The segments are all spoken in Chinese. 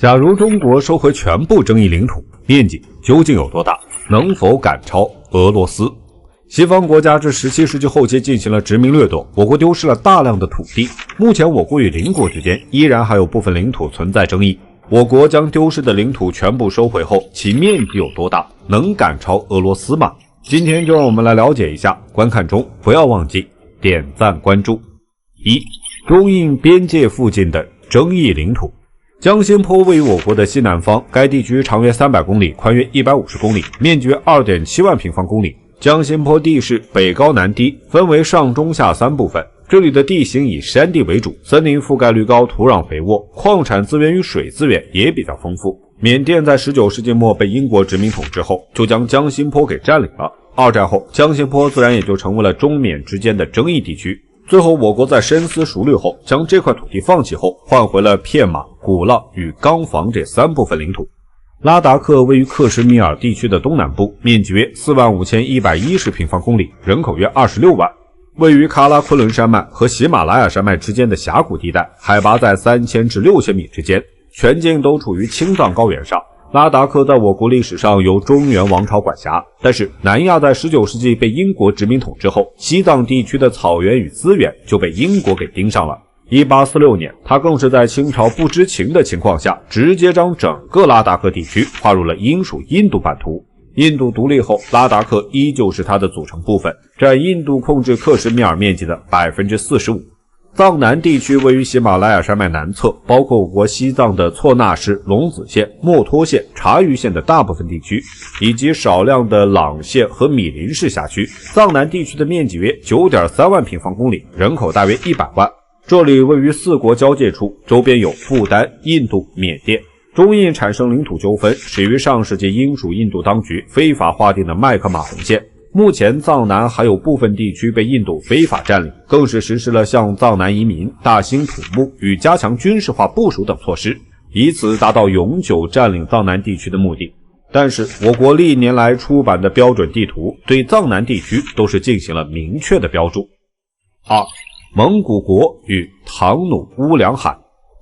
假如中国收回全部争议领土，面积究竟有多大？能否赶超俄罗斯？西方国家至17世纪后期进行了殖民掠夺，我国丢失了大量的土地。目前我国与邻国之间依然还有部分领土存在争议。我国将丢失的领土全部收回后，其面积有多大？能赶超俄罗斯吗？今天就让我们来了解一下。观看中不要忘记点赞关注。1. 中印边界附近的争议领土。江心坡位于我国的西南方，该地区长约300公里，宽约150公里，面积约 2.7 万平方公里。江心坡地势北高南低，分为上中下3部分。这里的地形以山地为主，森林覆盖率高，土壤肥沃，矿产资源与水资源也比较丰富。缅甸在19世纪末被英国殖民统治后，就将江心坡给占领了。二战后，江心坡自然也就成为了中缅之间的争议地区。最后我国在深思熟虑后，将这块土地放弃后，换回了片马、古浪与冈防这3部分领土。拉达克位于克什米尔地区的东南部，面积约45110平方公里，人口约26万。位于喀拉昆仑山脉和喜马拉雅山脉之间的峡谷地带，海拔在3000至6000米之间，全境都处于青藏高原上。拉达克在我国历史上由中原王朝管辖，但是南亚在19世纪被英国殖民统治后，西藏地区的草原与资源就被英国给盯上了。1846年，他更是在清朝不知情的情况下，直接将整个拉达克地区划入了英属印度版图。印度独立后，拉达克依旧是它的组成部分，占印度控制克什米尔面积的 45%。藏南地区位于喜马拉雅山脉南侧，包括我国西藏的措纳市、龙子县、墨脱县、察隅县的大部分地区，以及少量的朗县和米林市辖区。藏南地区的面积约 9.3 万平方公里，人口大约100万。这里位于4国交界处，周边有不丹、印度、缅甸。中印产生领土纠纷，始于上世纪英属印度当局非法划定的麦克马洪线。目前藏南还有部分地区被印度非法占领，更是实施了向藏南移民、大兴土木与加强军事化部署等措施，以此达到永久占领藏南地区的目的。但是我国历年来出版的标准地图对藏南地区都是进行了明确的标注。2. 蒙古国与唐努乌梁海。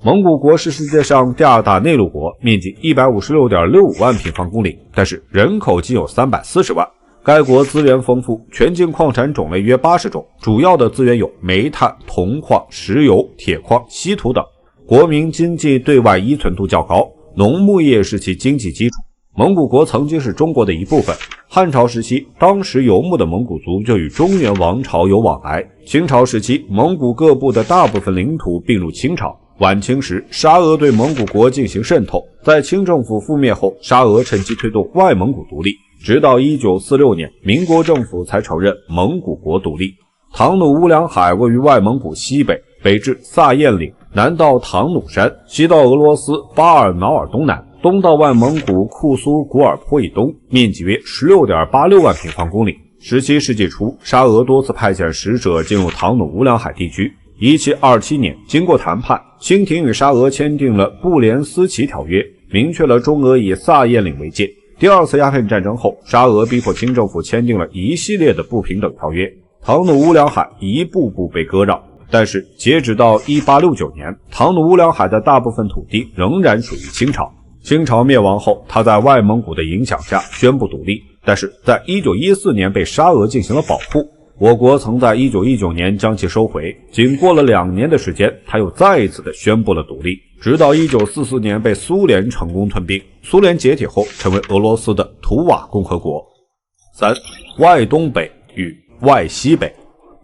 蒙古国是世界上第2大内陆国，面积 156.65 万平方公里，但是人口仅有340万。该国资源丰富，全境矿产种类约80种，主要的资源有煤炭、铜矿、石油、铁矿、稀土等。国民经济对外依存度较高，农牧业是其经济基础。蒙古国曾经是中国的一部分，汉朝时期，当时游牧的蒙古族就与中原王朝有往来。清朝时期，蒙古各部的大部分领土并入清朝。晚清时，沙俄对蒙古国进行渗透，在清政府覆灭后，沙俄趁机推动外蒙古独立，直到1946年，民国政府才承认蒙古国独立。唐努乌梁海位于外蒙古西北，北至萨彦岭，南到唐努山，西到俄罗斯巴尔瑙尔东南，东到外蒙古库苏古尔坡以东，面积约 16.86 万平方公里。17世纪初，沙俄多次派遣使者进入唐努乌梁海地区。1727年，经过谈判，清廷与沙俄签订了布连斯奇条约，明确了中俄以萨彦岭为界。第2次鸦片战争后，沙俄逼迫清政府签订了一系列的不平等条约，唐努乌梁海一步步被割让。但是截止到1869年，唐努乌梁海的大部分土地仍然属于清朝。清朝灭亡后，他在外蒙古的影响下宣布独立，但是在1914年被沙俄进行了保护。我国曾在1919年将其收回，仅过了2年的时间，他又再一次的宣布了独立，直到1944年被苏联成功吞并。苏联解体后，成为俄罗斯的图瓦共和国。3. 外东北与外西北。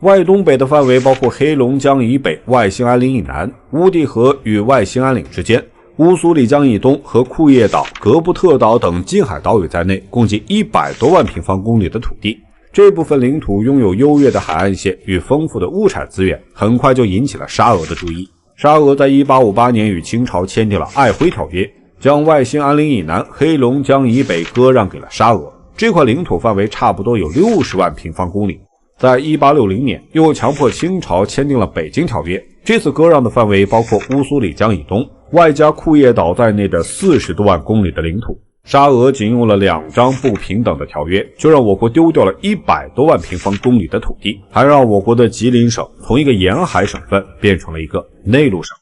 外东北的范围包括黑龙江以北外兴安岭以南，乌地河与外兴安岭之间，乌苏里江以东和库页岛、格布特岛等近海岛屿在内，共计100多万平方公里的土地。这部分领土拥有优越的海岸线与丰富的物产资源，很快就引起了沙俄的注意。沙俄在1858年与清朝签订了瑷珲条约，将外兴安岭以南、黑龙江以北割让给了沙俄。这块领土范围差不多有60万平方公里。在1860年，又强迫清朝签订了北京条约，这次割让的范围包括乌苏里江以东，外加库页岛在内的40多万公里的领土。沙俄仅用了2张不平等的条约，就让我国丢掉了100多万平方公里的土地，还让我国的吉林省从一个沿海省份变成了一个内陆省。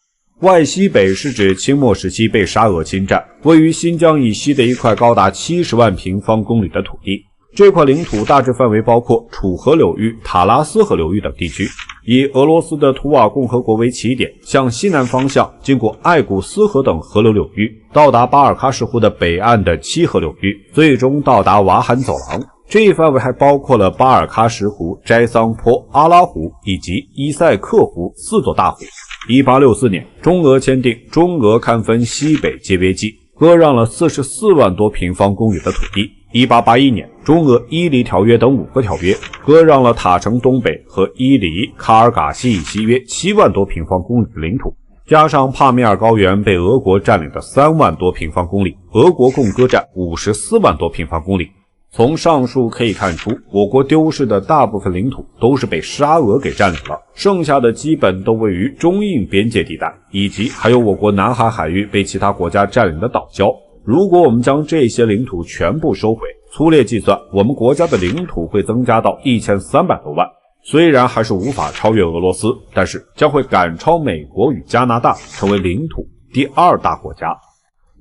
外西北是指清末时期被沙俄侵占，位于新疆以西的一块高达70万平方公里的土地。这块领土大致范围包括楚河流域、塔拉斯河流域等地区，以俄罗斯的图瓦共和国为起点，向西南方向经过爱古斯河等河流流域，到达巴尔喀什湖的北岸的七河流域，最终到达瓦罕走廊。这一范围还包括了巴尔喀什湖、斋桑坡、阿拉湖以及伊塞克湖4座大湖。1864年，中俄签订中俄勘分西北界约记，割让了44万多平方公里的土地。1881年，中俄伊犁条约等5个条约割让了塔城东北和伊犁、卡尔嘎西以西约7万多平方公里的领土，加上帕米尔高原被俄国占领的3万多平方公里，俄国共割占54万多平方公里。从上述可以看出，我国丢失的大部分领土都是被沙俄给占领了，剩下的基本都位于中印边界地带，以及还有我国南海海域被其他国家占领的岛礁。如果我们将这些领土全部收回，粗略计算，我们国家的领土会增加到1300多万。虽然还是无法超越俄罗斯，但是将会赶超美国与加拿大，成为领土第2大国家。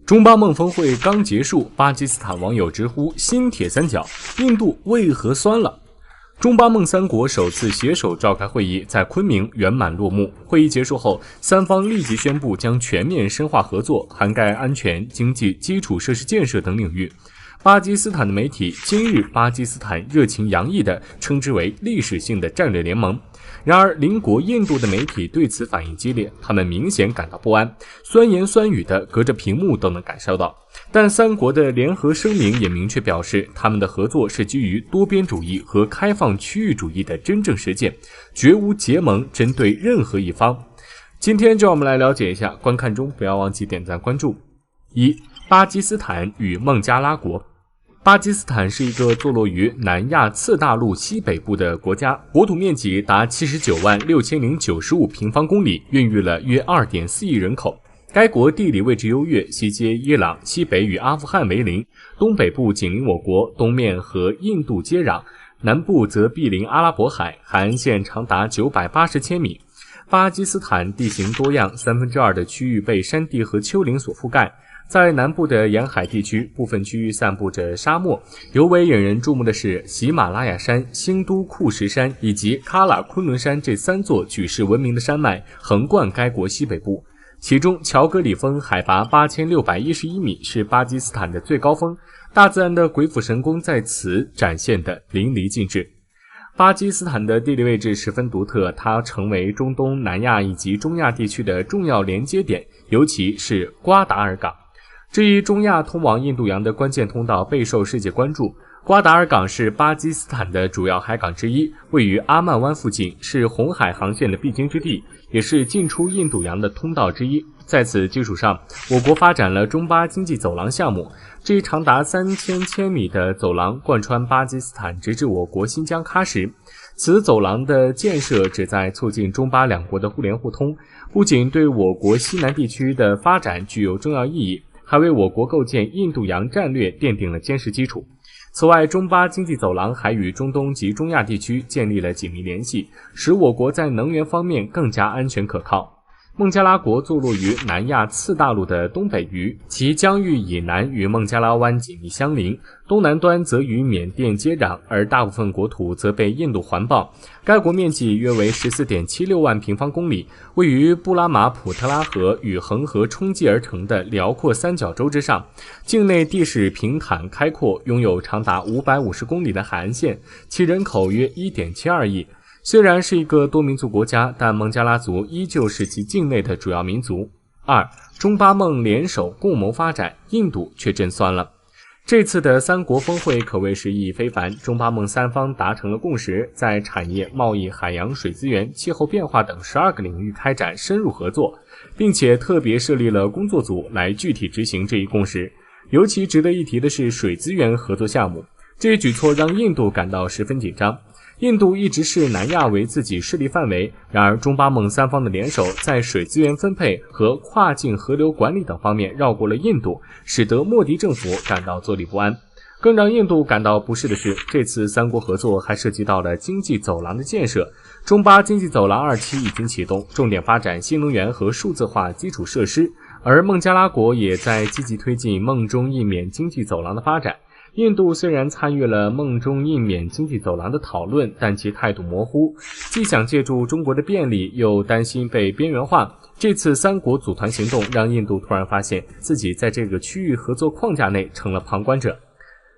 中巴孟峰会刚结束，巴基斯坦网友直呼新铁三角，印度为何酸了？中巴孟3国首次携手召开会议在昆明圆满落幕。会议结束后，三方立即宣布将全面深化合作，涵盖安全、经济、基础设施建设等领域。巴基斯坦的媒体今日巴基斯坦热情洋溢地称之为历史性的战略联盟。然而，邻国印度的媒体对此反应激烈，他们明显感到不安，酸言酸语的隔着屏幕都能感受到。但3国的联合声明也明确表示，他们的合作是基于多边主义和开放区域主义的真正实践，绝无结盟针对任何一方。今天就让我们来了解一下，观看中不要忘记点赞关注。1. 巴基斯坦与孟加拉国。巴基斯坦是一个坐落于南亚次大陆西北部的国家，国土面积达79万6095平方公里，孕育了约 2.4 亿人口。该国地理位置优越，西接伊朗，西北与阿富汗为邻，东北部紧邻我国，东面和印度接壤，南部则毗邻阿拉伯海，海岸线长达980千米。巴基斯坦地形多样，2/3的区域被山地和丘陵所覆盖。在南部的沿海地区，部分区域散布着沙漠，尤为引人注目的是喜马拉雅山、兴都库什山以及喀喇昆仑山这3座举世闻名的山脉横贯该国西北部。其中乔戈里峰海拔8611米，是巴基斯坦的最高峰，大自然的鬼斧神工在此展现得淋漓尽致。巴基斯坦的地理位置十分独特，它成为中东南亚以及中亚地区的重要连接点，尤其是瓜达尔港。这一中亚通往印度洋的关键通道备受世界关注。瓜达尔港是巴基斯坦的主要海港之一，位于阿曼湾附近，是红海航线的必经之地，也是进出印度洋的通道之一。在此基础上，我国发展了中巴经济走廊项目，这一长达3000千米的走廊贯穿巴基斯坦直至我国新疆喀什。此走廊的建设旨在促进中巴2国的互联互通，不仅对我国西南地区的发展具有重要意义，还为我国构建印度洋战略奠定了坚实基础。此外，中巴经济走廊还与中东及中亚地区建立了紧密联系，使我国在能源方面更加安全可靠。孟加拉国坐落于南亚次大陆的东北隅，其疆域以南与孟加拉湾紧密相邻，东南端则与缅甸接壤，而大部分国土则被印度环抱。该国面积约为 14.76 万平方公里，位于布拉马普特拉河与恒河冲积而成的辽阔三角洲之上，境内地势平坦开阔，拥有长达550公里的海岸线，其人口约 1.72 亿。虽然是一个多民族国家，但孟加拉族依旧是其境内的主要民族。2. 中巴孟联手共谋发展，印度却真酸了。这次的3国峰会可谓是意义非凡，中巴孟3方达成了共识，在产业、贸易、海洋、水资源、气候变化等12个领域开展深入合作，并且特别设立了工作组来具体执行这一共识。尤其值得一提的是水资源合作项目，这一举措让印度感到十分紧张。印度一直视南亚为自己势力范围，然而中巴孟3方的联手在水资源分配和跨境河流管理等方面绕过了印度，使得莫迪政府感到坐立不安。更让印度感到不适的是，这次三国合作还涉及到了经济走廊的建设。中巴经济走廊2期已经启动，重点发展新能源和数字化基础设施，而孟加拉国也在积极推进孟中印缅经济走廊的发展。印度虽然参与了孟中印缅经济走廊的讨论，但其态度模糊，既想借助中国的便利，又担心被边缘化。这次三国组团行动让印度突然发现自己在这个区域合作框架内成了旁观者。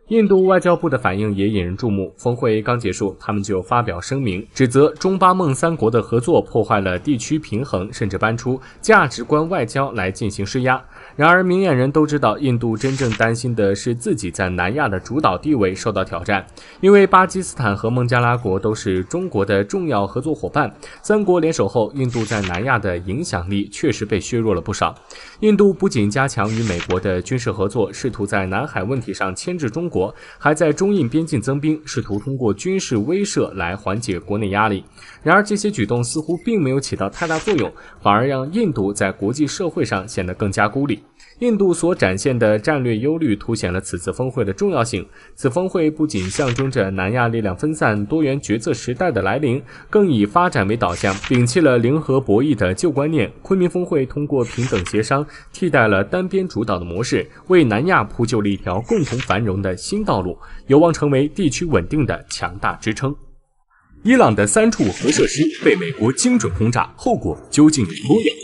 印度外交部的反应也引人注目，峰会刚结束，他们就发表声明，指责中巴孟三国的合作破坏了地区平衡，甚至搬出价值观外交来进行施压。然而明眼人都知道，印度真正担心的是自己在南亚的主导地位受到挑战，因为巴基斯坦和孟加拉国都是中国的重要合作伙伴，三国联手后，印度在南亚的影响力确实被削弱了不少。印度不仅加强与美国的军事合作，试图在南海问题上牵制中国，还在中印边境增兵，试图通过军事威慑来缓解国内压力。然而这些举动似乎并没有起到太大作用，反而让印度在国际社会上显得更加孤立。印度所展现的战略忧虑凸显了此次峰会的重要性。此峰会不仅象征着南亚力量分散、多元决策时代的来临，更以发展为导向，摒弃了零和博弈的旧观念。昆明峰会通过平等协商，替代了单边主导的模式，为南亚铺就了一条共同繁荣的新道路，有望成为地区稳定的强大支撑。伊朗的3处核设施被美国精准轰炸，后果究竟有多严重？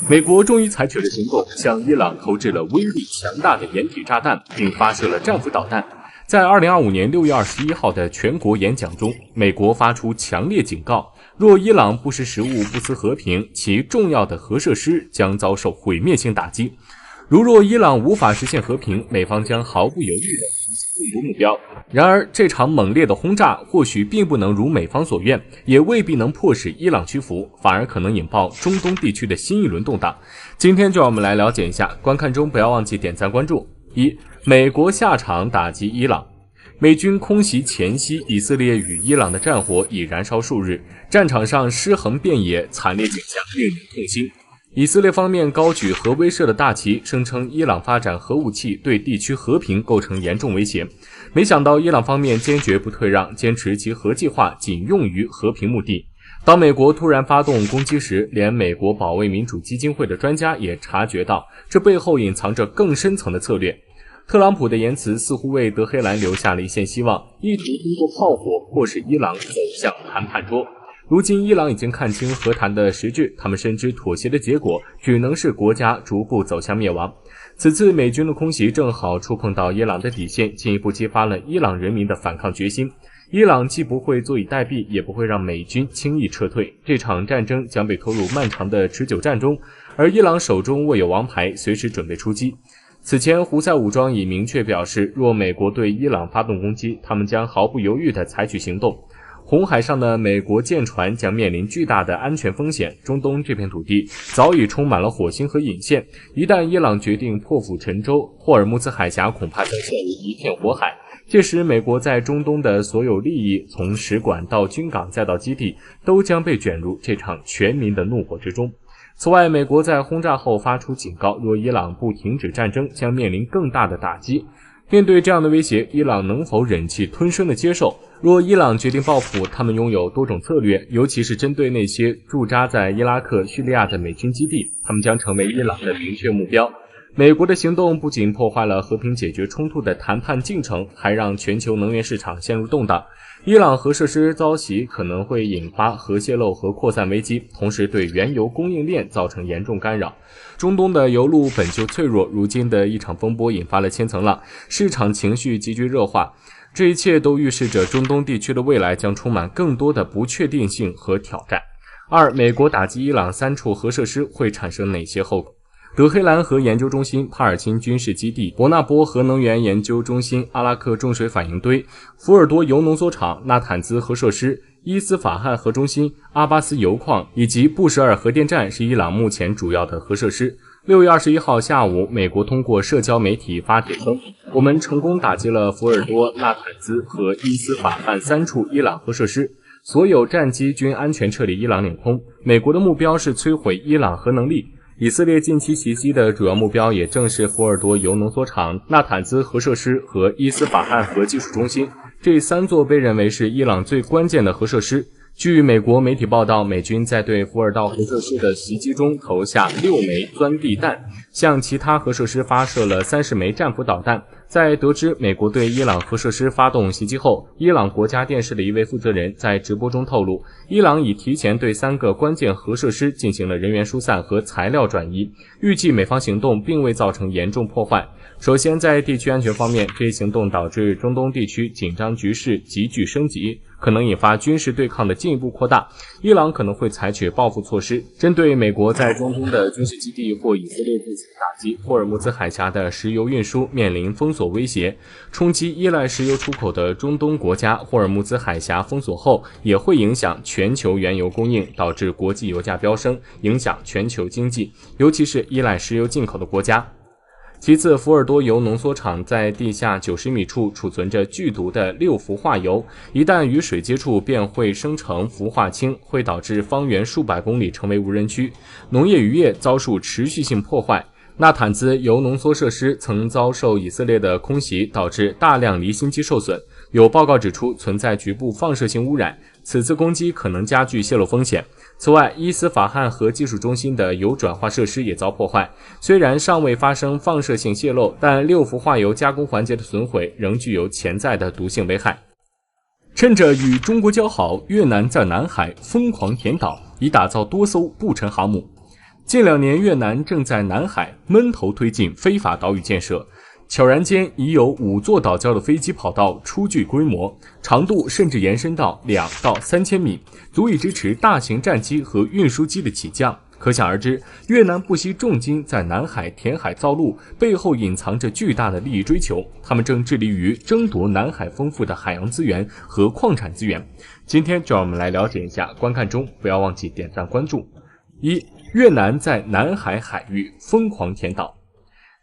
美国终于采取了行动，向伊朗投掷了威力强大的掩体炸弹，并发射了战斧导弹。在2025年6月21号的全国演讲中，美国发出强烈警告，若伊朗不识时务、不思和平，其重要的核设施将遭受毁灭性打击。若伊朗无法实现和平，美方将毫不犹豫地实现更多目标。然而，这场猛烈的轰炸或许并不能如美方所愿，也未必能迫使伊朗屈服，反而可能引爆中东地区的新一轮动荡。今天就让我们来了解一下，观看中不要忘记点赞关注。美国下场打击伊朗。美军空袭前夕，以色列与伊朗的战火已燃烧数日，战场上尸横遍野，惨烈景象令人痛心。以色列方面高举核威慑的大旗，声称伊朗发展核武器对地区和平构成严重威胁。没想到伊朗方面坚决不退让，坚持其核计划仅用于和平目的。当美国突然发动攻击时，连美国保卫民主基金会的专家也察觉到，这背后隐藏着更深层的策略。特朗普的言辞似乎为德黑兰留下了一线希望，意图通过炮火迫使伊朗走向谈判桌。如今伊朗已经看清和谈的实质，他们深知妥协的结果只能是国家逐步走向灭亡。此次美军的空袭正好触碰到伊朗的底线，进一步激发了伊朗人民的反抗决心。伊朗既不会坐以待毙，也不会让美军轻易撤退。这场战争将被拖入漫长的持久战中，而伊朗手中握有王牌，随时准备出击。此前胡塞武装已明确表示，若美国对伊朗发动攻击，他们将毫不犹豫地采取行动。红海上的美国舰船将面临巨大的安全风险，中东这片土地早已充满了火星和引线，一旦伊朗决定破釜沉舟，霍尔木兹海峡恐怕将陷入一片火海。届时美国在中东的所有利益，从使馆到军港再到基地，都将被卷入这场全民的怒火之中。此外，美国在轰炸后发出警告，若伊朗不停止战争，将面临更大的打击。面对这样的威胁，伊朗能否忍气吞声地接受？若伊朗决定报复，他们拥有多种策略，尤其是针对那些驻扎在伊拉克、叙利亚的美军基地，他们将成为伊朗的明确目标。美国的行动不仅破坏了和平解决冲突的谈判进程，还让全球能源市场陷入动荡。伊朗核设施遭袭可能会引发核泄漏和扩散危机，同时对原油供应链造成严重干扰。中东的油路本就脆弱，如今的一场风波引发了千层浪，市场情绪急剧热化。这一切都预示着中东地区的未来将充满更多的不确定性和挑战。美国打击伊朗3处核设施会产生哪些后果？德黑兰核研究中心、帕尔钦军事基地、伯纳波核能源研究中心、阿拉克重水反应堆、福尔多铀浓缩厂、纳坦兹核设施、伊斯法罕核中心、阿巴斯油矿以及布什尔核电站是伊朗目前主要的核设施。6月21号下午，美国通过社交媒体发帖称，我们成功打击了福尔多、纳坦兹和伊斯法罕3处伊朗核设施，所有战机均安全撤离伊朗领空。美国的目标是摧毁伊朗核能力。以色列近期袭击的主要目标也正是福尔多铀浓缩厂、纳坦兹核设施和伊斯法罕核技术中心，这3座被认为是伊朗最关键的核设施。据美国媒体报道，美军在对福尔道核设施的袭击中投下6枚钻地弹，向其他核设施发射了30枚战斧导弹。在得知美国对伊朗核设施发动袭击后，伊朗国家电视的一位负责人在直播中透露，伊朗已提前对3个关键核设施进行了人员疏散和材料转移，预计美方行动并未造成严重破坏。首先，在地区安全方面，这一行动导致中东地区紧张局势急剧升级，可能引发军事对抗的进一步扩大。伊朗可能会采取报复措施，针对美国在中东的军事基地或以色列对此打击。霍尔木兹海峡的石油运输面临封锁威胁，冲击依赖石油出口的中东国家。霍尔木兹海峡封锁后，也会影响全球原油供应，导致国际油价飙升，影响全球经济，尤其是依赖石油进口的国家。其次，福尔多铀浓缩厂在地下90米处储存着剧毒的6氟化铀，一旦与水接触便会生成氟化氢，会导致方圆数百公里成为无人区，农业渔业遭受持续性破坏。纳坦兹铀浓缩设施曾遭受以色列的空袭，导致大量离心机受损，有报告指出存在局部放射性污染，此次攻击可能加剧泄漏风险。此外，伊斯法罕核技术中心的铀转化设施也遭破坏，虽然尚未发生放射性泄漏，但6氟化铀加工环节的损毁仍具有潜在的毒性危害。趁着与中国交好，越南在南海疯狂填岛，以打造多艘步程航母。近2年，越南正在南海闷头推进非法岛屿建设，悄然间已有5座岛礁的飞机跑道初具规模，长度甚至延伸到2到3千米，足以支持大型战机和运输机的起降。可想而知，越南不惜重金在南海填海造陆，背后隐藏着巨大的利益追求。他们正致力于争夺南海丰富的海洋资源和矿产资源。今天就让我们来了解一下，观看中不要忘记点赞关注。1. 越南在南海海域疯狂填岛。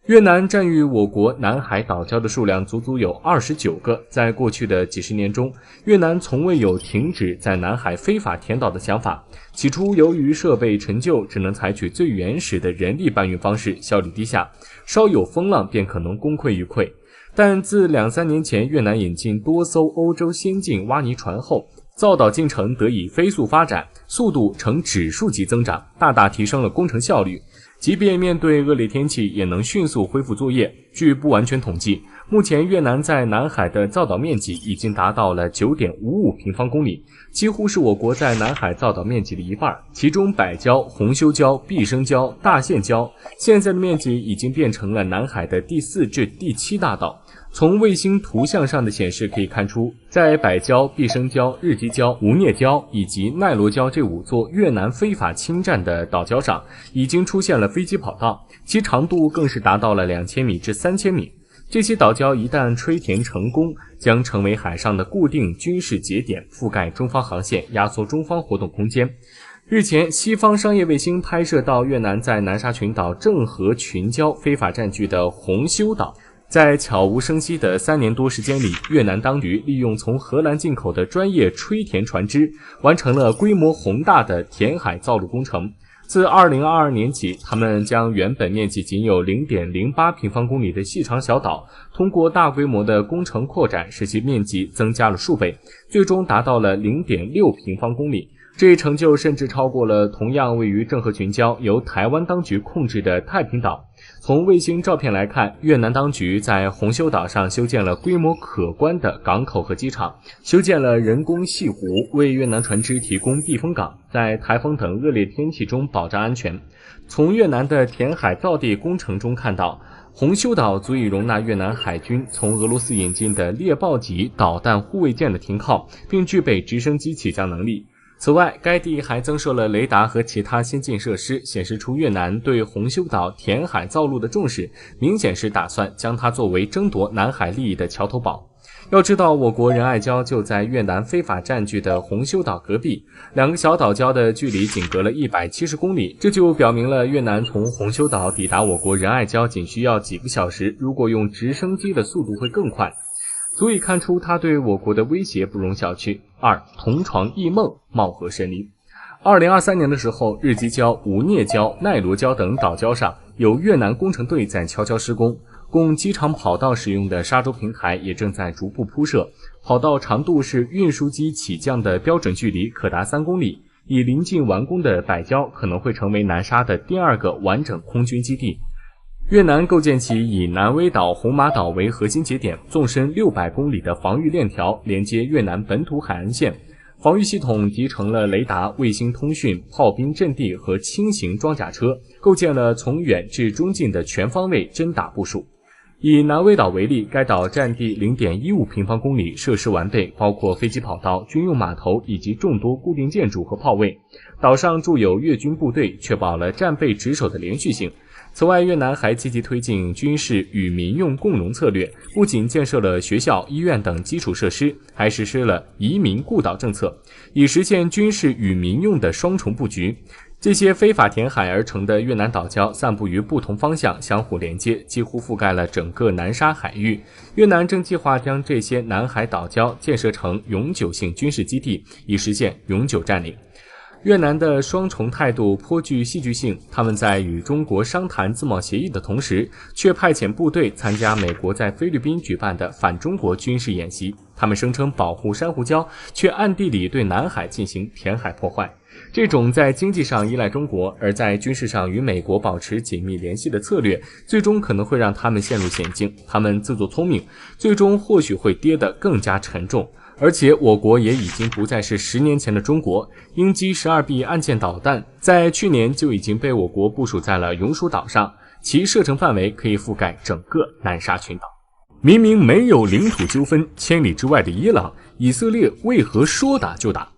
越南占据我国南海岛礁的数量足足有29个。在过去的几十年中，越南从未有停止在南海非法填岛的想法。起初，由于设备陈旧，只能采取最原始的人力搬运方式，效率低下，稍有风浪便可能功亏一篑。但自2-3年前越南引进多艘欧洲先进挖泥船后，造岛进程得以飞速发展，速度呈指数级增长，大大提升了工程效率。即便面对恶劣天气，也能迅速恢复作业。据不完全统计，目前越南在南海的造岛面积已经达到了 9.55 平方公里，几乎是我国在南海造岛面积的一半。其中百礁、红修礁、毕生礁、大岘礁现在的面积已经变成了南海的第4至第7大岛。从卫星图像上的显示可以看出，在百礁、毕生礁、日基礁、吴聂礁以及奈罗礁这5座越南非法侵占的岛礁上，已经出现了飞机跑道，其长度更是达到了2000米至3000米。这些岛礁一旦吹填成功，将成为海上的固定军事节点，覆盖中方航线，压缩中方活动空间。日前，西方商业卫星拍摄到越南在南沙群岛郑和群礁非法占据的红修岛。在悄无声息的3年多时间里，越南当局利用从荷兰进口的专业吹填船只，完成了规模宏大的填海造陆工程。自2022年起，他们将原本面积仅有 0.08 平方公里的细长小岛，通过大规模的工程扩展，使其面积增加了数倍，最终达到了 0.6 平方公里。这一成就甚至超过了同样位于郑和群礁由台湾当局控制的太平岛。从卫星照片来看，越南当局在红修岛上修建了规模可观的港口和机场，修建了人工细湖，为越南船只提供避风港，在台风等恶劣天气中保障安全。从越南的填海造地工程中看到，红修岛足以容纳越南海军从俄罗斯引进的猎豹级导弹护卫舰的停靠，并具备直升机起降能力。此外，该地还增设了雷达和其他先进设施，显示出越南对红修岛填海造陆的重视，明显是打算将它作为争夺南海利益的桥头堡。要知道，我国仁爱礁就在越南非法占据的红修岛隔壁，2个小岛礁的距离仅隔了170公里，这就表明了越南从红修岛抵达我国仁爱礁仅需要几个小时，如果用直升机的速度会更快。足以看出他对我国的威胁不容小觑。2. 同床异梦，貌合神离。2023年的时候，日基礁、无聂礁、奈罗礁等岛礁上有越南工程队在悄悄施工，供机场跑道使用的沙洲平台也正在逐步铺设，跑道长度是运输机起降的标准距离，可达3公里。已临近完工的百礁可能会成为南沙的第2个完整空军基地。越南构建起以南威岛、红马岛为核心节点，纵深600公里的防御链条，连接越南本土海岸线。防御系统集成了雷达、卫星通讯、炮兵阵地和轻型装甲车，构建了从远至中近的全方位侦打部署。以南威岛为例，该岛占地 0.15 平方公里，设施完备，包括飞机跑道、军用码头以及众多固定建筑和炮位。岛上驻有越军部队，确保了战备值守的连续性。此外，越南还积极推进军事与民用共荣策略，不仅建设了学校、医院等基础设施，还实施了移民顾岛政策，以实现军事与民用的双重布局。这些非法填海而成的越南岛礁散布于不同方向，相互连接，几乎覆盖了整个南沙海域。越南正计划将这些南海岛礁建设成永久性军事基地，以实现永久占领。越南的双重态度颇具戏剧性，他们在与中国商谈自贸协议的同时，却派遣部队参加美国在菲律宾举办的反中国军事演习。他们声称保护珊瑚礁，却暗地里对南海进行填海破坏。这种在经济上依赖中国，而在军事上与美国保持紧密联系的策略，最终可能会让他们陷入险境。他们自作聪明，最终或许会跌得更加沉重。而且我国也已经不再是10年前的中国，鹰击12B 岸舰导弹在去年就已经被我国部署在了永暑岛上，其射程范围可以覆盖整个南沙群岛。明明没有领土纠纷，千里之外的伊朗，以色列为何说打就打？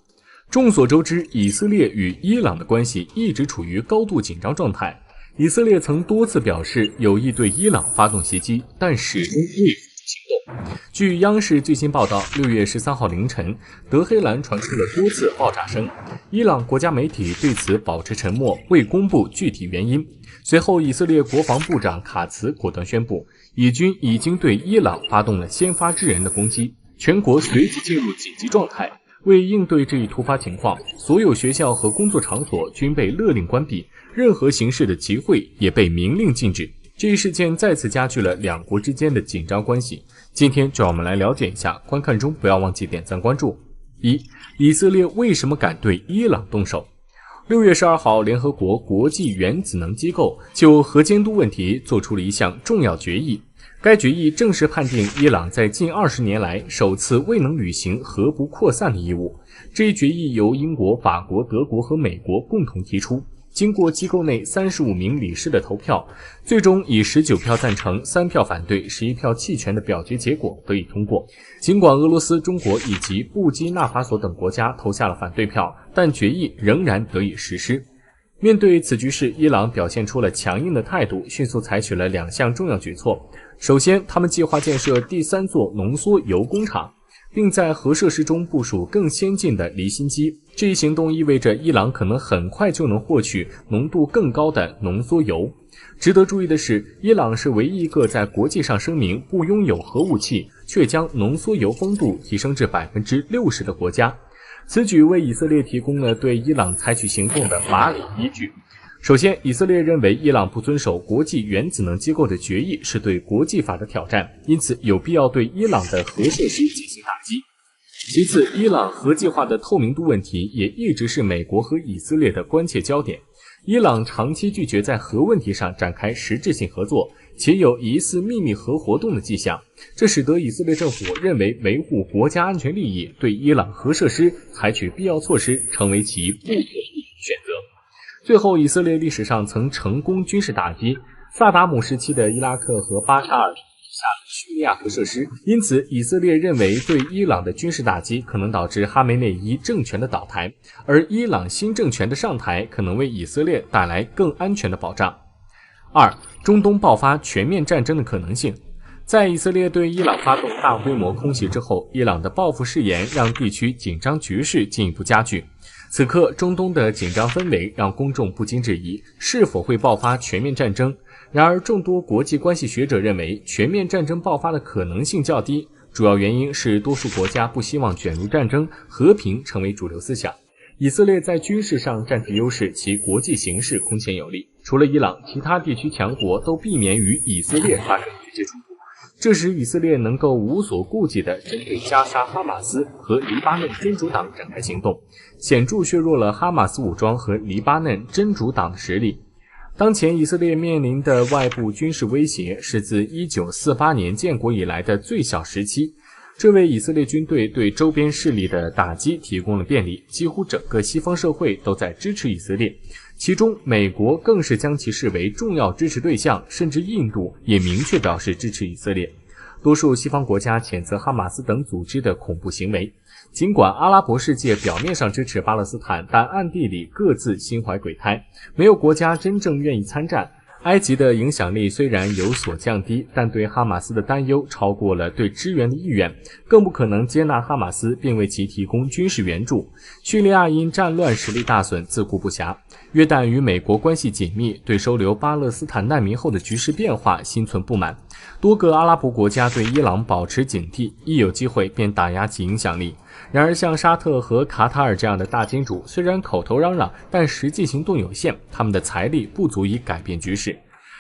众所周知，以色列与伊朗的关系一直处于高度紧张状态。以色列曾多次表示有意对伊朗发动袭击，但始终未付诸行动。据央视最新报道，6月13号凌晨，德黑兰传出了多次爆炸声，伊朗国家媒体对此保持沉默，未公布具体原因。随后，以色列国防部长卡茨果断宣布，以军已经对伊朗发动了先发制人的攻击，全国随即进入紧急状态。为应对这一突发情况，所有学校和工作场所均被勒令关闭，任何形式的集会也被明令禁止。这一事件再次加剧了两国之间的紧张关系。今天就让我们来了解一下，观看中不要忘记点赞关注。1. 以色列为什么敢对伊朗动手？6月12号，联合国国际原子能机构就核监督问题做出了一项重要决议。该决议正式判定伊朗在近20年来首次未能履行核不扩散的义务。这一决议由英国、法国、德国和美国共同提出，经过机构内35名理事的投票，最终以19票赞成、3票反对、11票弃权的表决结果得以通过。尽管俄罗斯、中国以及布基纳法索等国家投下了反对票，但决议仍然得以实施。面对此局势，伊朗表现出了强硬的态度，迅速采取了2项重要举措。首先，他们计划建设第3座浓缩铀工厂，并在核设施中部署更先进的离心机。这一行动意味着伊朗可能很快就能获取浓度更高的浓缩铀。值得注意的是，伊朗是唯一一个在国际上声明不拥有核武器，却将浓缩铀丰度提升至 60% 的国家。此举为以色列提供了对伊朗采取行动的法理依据。首先，以色列认为伊朗不遵守国际原子能机构的决议是对国际法的挑战，因此有必要对伊朗的核设施进行打击。其次，伊朗核计划的透明度问题也一直是美国和以色列的关切焦点。伊朗长期拒绝在核问题上展开实质性合作，且有疑似秘密核活动的迹象，这使得以色列政府认为维护国家安全利益，对伊朗核设施采取必要措施成为其不可逆选择。最后，以色列历史上曾成功军事打击萨达姆时期的伊拉克和巴沙尔下的叙利亚核设施，因此以色列认为对伊朗的军事打击可能导致哈梅内伊政权的倒台，而伊朗新政权的上台可能为以色列带来更安全的保障。2. 中东爆发全面战争的可能性。在以色列对伊朗发动大规模空袭之后，伊朗的报复誓言让地区紧张局势进一步加剧。此刻，中东的紧张氛围让公众不禁质疑是否会爆发全面战争。然而，众多国际关系学者认为，全面战争爆发的可能性较低，主要原因是多数国家不希望卷入战争，和平成为主流思想。以色列在军事上占据优势，其国际形势空前有利。除了伊朗，其他地区强国都避免与以色列发生直接冲突，这使以色列能够无所顾忌地针对加沙哈马斯和黎巴嫩真主党展开行动，显著削弱了哈马斯武装和黎巴嫩真主党的实力。当前以色列面临的外部军事威胁是自1948年建国以来的最小时期，这为以色列军队对周边势力的打击提供了便利，几乎整个西方社会都在支持以色列，其中美国更是将其视为重要支持对象，甚至印度也明确表示支持以色列。多数西方国家谴责哈马斯等组织的恐怖行为，尽管阿拉伯世界表面上支持巴勒斯坦，但暗地里各自心怀鬼胎，没有国家真正愿意参战。埃及的影响力虽然有所降低，但对哈马斯的担忧超过了对支援的意愿，更不可能接纳哈马斯并为其提供军事援助。叙利亚因战乱实力大损，自顾不暇。约旦与美国关系紧密，对收留巴勒斯坦难民后的局势变化心存不满。多个阿拉伯国家对伊朗保持警惕，一有机会便打压其影响力。然而像沙特和卡塔尔这样的大金主，虽然口头嚷嚷，但实际行动有限，他们的财力不足以改变局势。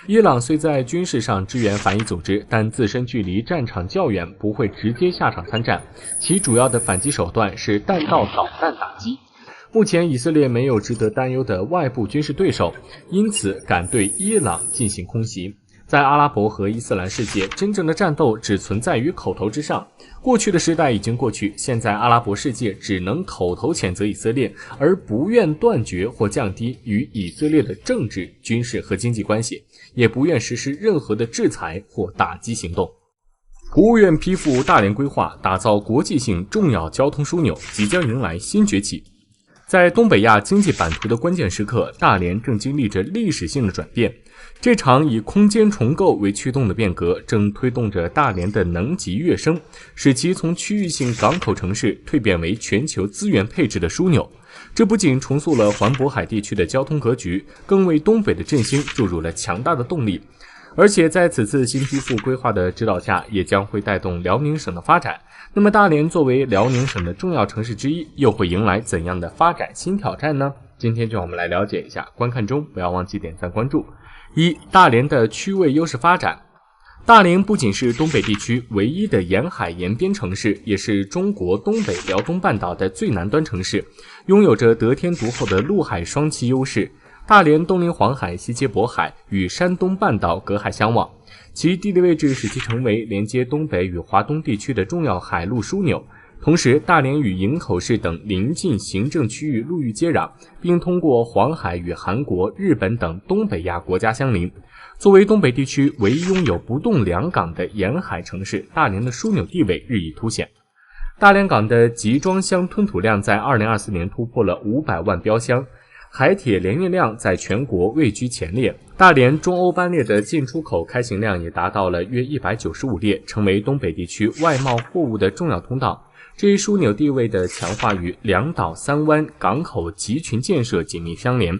伊朗虽在军事上支援反伊组织，但自身距离战场较远，不会直接下场参战，其主要的反击手段是弹道导弹打击。目前以色列没有值得担忧的外部军事对手，因此敢对伊朗进行空袭。在阿拉伯和伊斯兰世界，真正的战斗只存在于口头之上。过去的时代已经过去，现在阿拉伯世界只能口头谴责以色列，而不愿断绝或降低与以色列的政治、军事和经济关系，也不愿实施任何的制裁或打击行动。国务院批复大连规划，打造国际性重要交通枢纽，即将迎来新崛起。在东北亚经济版图的关键时刻，大连正经历着历史性的转变。这场以空间重构为驱动的变革，正推动着大连的能级跃升，使其从区域性港口城市蜕变为全球资源配置的枢纽。这不仅重塑了环渤海地区的交通格局，更为东北的振兴注入了强大的动力。而且在此次新批复规划的指导下，也将会带动辽宁省的发展。那么大连作为辽宁省的重要城市之一，又会迎来怎样的发展新挑战呢？今天就让我们来了解一下，观看中不要忘记点赞关注。大连的区位优势发展。大连不仅是东北地区唯一的沿海沿边城市，也是中国东北辽东半岛的最南端城市，拥有着得天独厚的陆海双栖优势。大连东临黄海，西接渤海，与山东半岛隔海相望，其地理位置使其成为连接东北与华东地区的重要海陆枢纽。同时，大连与营口市等邻近行政区域陆域接壤，并通过黄海与韩国、日本等东北亚国家相邻。作为东北地区唯一拥有不动两港的沿海城市，大连的枢纽地位日益凸显。大连港的集装箱吞吐量在2024年突破了500万标箱，海铁联运量在全国位居前列。大连中欧班列的进出口开行量也达到了约195列，成为东北地区外贸货物的重要通道。这一枢纽地位的强化与两岛三湾港口集群建设紧密相连。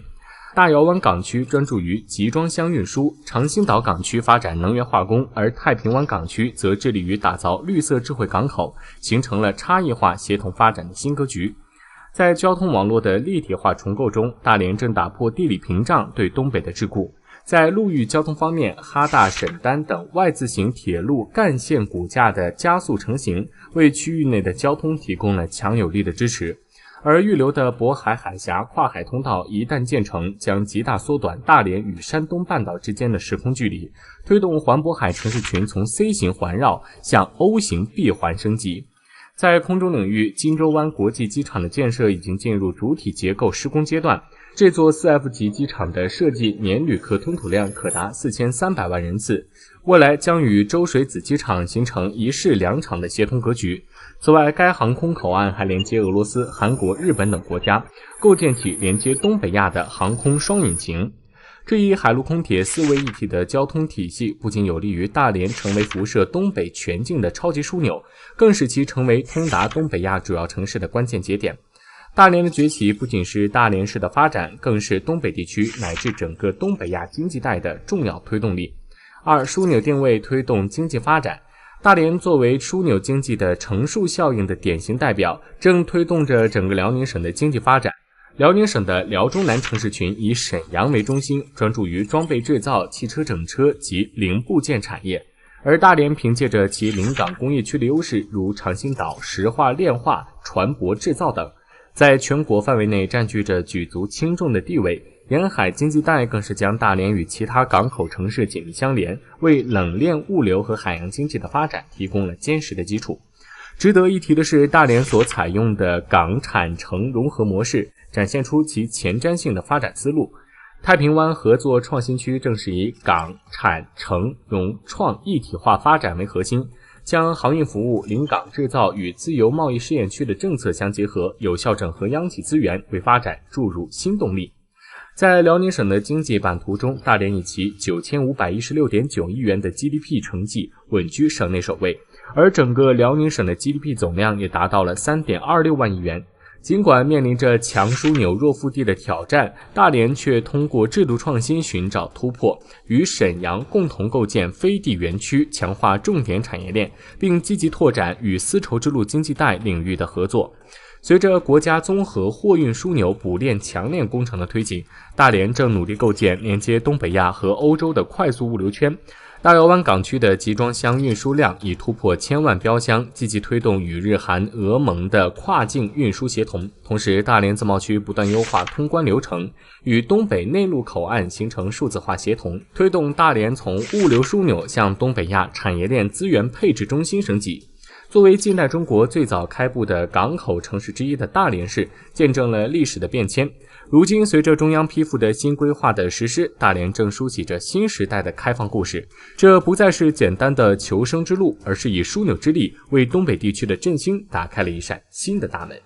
大窑湾港区专注于集装箱运输，长兴岛港区发展能源化工，而太平湾港区则致力于打造绿色智慧港口，形成了差异化协同发展的新格局。在交通网络的立体化重构中，大连正打破地理屏障对东北的桎梏。在陆域交通方面，哈大、沈丹等外字型铁路干线骨架的加速成型，为区域内的交通提供了强有力的支持。而预留的渤海海峡跨海通道一旦建成，将极大缩短大连与山东半岛之间的时空距离，推动环渤海城市群从 C 型环绕向 O 型闭环升级。在空中领域，金州湾国际机场的建设已经进入主体结构施工阶段。这座 4F 级机场的设计年旅客吞吐量可达4300万人次，未来将与周水子机场形成一市两场的协同格局。此外，该航空口岸还连接俄罗斯、韩国、日本等国家，构建起连接东北亚的航空双引擎。这一海陆空铁四位一体的交通体系，不仅有利于大连成为辐射东北全境的超级枢纽，更使其成为通达东北亚主要城市的关键节点。大连的崛起不仅是大连市的发展，更是东北地区乃至整个东北亚经济带的重要推动力。枢纽定位推动经济发展。大连作为枢纽经济的乘数效应的典型代表，正推动着整个辽宁省的经济发展。辽宁省的辽中南城市群以沈阳为中心，专注于装备制造、汽车整车及零部件产业。而大连凭借着其临港工业区的优势，如长兴岛、石化炼化、船舶制造等，在全国范围内占据着举足轻重的地位。沿海经济带更是将大连与其他港口城市紧密相连，为冷链物流和海洋经济的发展提供了坚实的基础。值得一提的是，大连所采用的港产城融合模式，展现出其前瞻性的发展思路。太平湾合作创新区正是以港、产、城、融、创一体化发展为核心，将航运服务、临港制造与自由贸易试验区的政策相结合，有效整合央企资源，为发展注入新动力。在辽宁省的经济版图中，大连以其9516.9亿元的 GDP 成绩稳居省内首位，而整个辽宁省的 GDP 总量也达到了3.26万亿元。尽管面临着强枢纽弱腹地的挑战，大连却通过制度创新寻找突破，与沈阳共同构建飞地园区，强化重点产业链，并积极拓展与丝绸之路经济带领域的合作。随着国家综合货运枢纽补链强链工程的推进，大连正努力构建连接东北亚和欧洲的快速物流圈。大窑湾港区的集装箱运输量已突破1000万标箱，积极推动与日韩俄盟的跨境运输协同。同时，大连自贸区不断优化通关流程，与东北内陆口岸形成数字化协同，推动大连从物流枢纽向东北亚产业链资源配置中心升级。作为近代中国最早开埠的港口城市之一的大连市，见证了历史的变迁。如今，随着中央批复的新规划的实施，大连正书写着新时代的开放故事。这不再是简单的求生之路，而是以枢纽之力为东北地区的振兴打开了一扇新的大门。